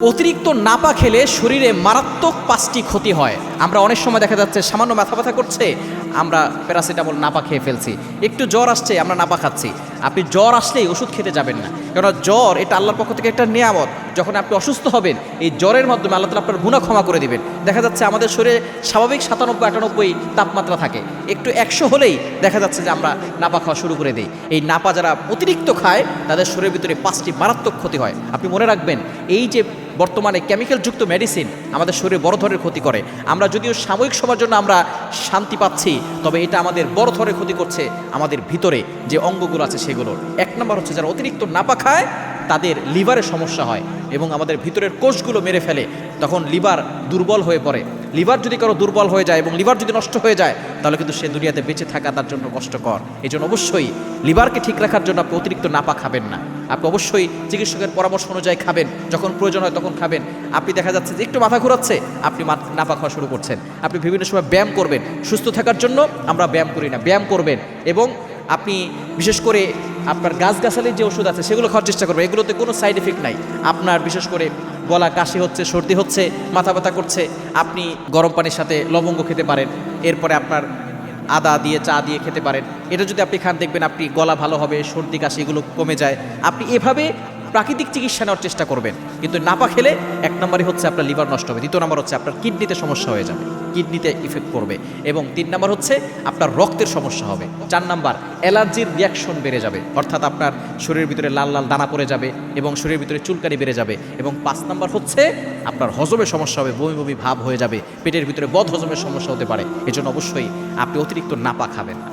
অতিরিক্ত নাপা খেলে শরীরে মারাত্মক 5টি ক্ষতি হয়। আমরা অনেক সময় দেখা যাচ্ছে সামান্য মাথা ব্যথা করছে, আমরা প্যারাসিটামল নাপা খেয়ে ফেলছি। একটু জ্বর আসছে, আমরা নাপা খাচ্ছি। আপনি জ্বর আসলেই ওষুধ খেতে যাবেন না, কারণ জ্বর এটা আল্লাহর পক্ষ থেকে একটা নিয়ামত। যখন আপনি অসুস্থ হবেন, এই জ্বরের মাধ্যমে আল্লাহ তাআলা আপনার গুনাহ ক্ষমা করে দিবেন। দেখা যাচ্ছে আমাদের শরীরে স্বাভাবিক 97-98 তাপমাত্রা থাকে, একটু 100 হলেই দেখা যাচ্ছে যে আমরা নাপা খাওয়া শুরু করে দিই। এই নাপা যারা অতিরিক্ত খায় তাদের শরীরের ভিতরে 5টি মারাত্মক ক্ষতি হয়। আপনি মনে রাখবেন, এই যে বর্তমানে কেমিক্যালযুক্ত মেডিসিন আমাদের শরীরে বড় ধরনের ক্ষতি করে। আমরা যদিও সাময়িক সময়ের জন্য আমরা শান্তি পাচ্ছি, তবে এটা আমাদের বড় ধরনের ক্ষতি করছে আমাদের ভিতরে যে অঙ্গগুলো আছে সেগুলোর। 1 নম্বর হচ্ছে যারা অতিরিক্ত নাপা খায় তাদের লিভারের সমস্যা হয় এবং আমাদের ভিতরের কোষগুলো মেরে ফেলে, তখন লিভার দুর্বল হয়ে পড়ে। লিভার যদি কারো দুর্বল হয়ে যায় এবং লিভার যদি নষ্ট হয়ে যায়, তাহলে কিন্তু সে দুনিয়াতে বেঁচে থাকা তার জন্য কষ্টকর। এই জন্য অবশ্যই লিভারকে ঠিক রাখার জন্য আপনি অতিরিক্ত নাপা খাবেন না। আপনি অবশ্যই চিকিৎসকের পরামর্শ অনুযায়ী খাবেন, যখন প্রয়োজন হয় তখন খাবেন। আপনি দেখা যাচ্ছে যে একটু মাথা ঘোরাচ্ছে, আপনি নাপা খাওয়া শুরু করছেন। আপনি বিভিন্ন সময় ব্যায়াম করবেন, সুস্থ থাকার জন্য আমরা ব্যায়াম করি না, ব্যায়াম করবেন। এবং আপনি বিশেষ করে আপনার গাছগাছালির যে ওষুধ আছে সেগুলো খাওয়ার চেষ্টা করবেন। এগুলোতে কোনো সাইড এফেক্ট নাই। আপনার বিশেষ করে গলা কাশি হচ্ছে, সর্দি হচ্ছে, মাথা ব্যথা করছে, আপনি গরম পানির সাথে লবঙ্গ খেতে পারেন। এরপরে আপনার আদা দিয়ে চা দিয়ে খেতে পারেন। এটা যদি আপনি খান, দেখবেন আপনি গলা ভালো হবে, সর্দি কাশি এগুলো কমে যায়। আপনি এভাবে প্রাকৃতিক চিকিৎসা নেওয়ার চেষ্টা করবেন। কিন্তু নাপা খেলে 1 নম্বরই হচ্ছে আপনার লিভার নষ্ট হবে, 2 নম্বর হচ্ছে আপনার কিডনিতে সমস্যা হয়ে যাবে, কিডনিতে ইফেক্ট করবে, এবং 3 নম্বর হচ্ছে আপনার রক্তের সমস্যা হবে। 4 নম্বর অ্যালার্জির রিয়াকশন বেড়ে যাবে, অর্থাৎ আপনার শরীরের ভিতরে লাল লাল দানা পড়ে যাবে এবং শরীরের ভিতরে চুলকানি বেড়ে যাবে। এবং 5 নম্বর হচ্ছে আপনার হজমের সমস্যা হবে, বমি বমি ভাব হয়ে যাবে, পেটের ভিতরে বদ হজমের সমস্যা হতে পারে। এজন্য অবশ্যই আপনি অতিরিক্ত নাপা খাবেন না।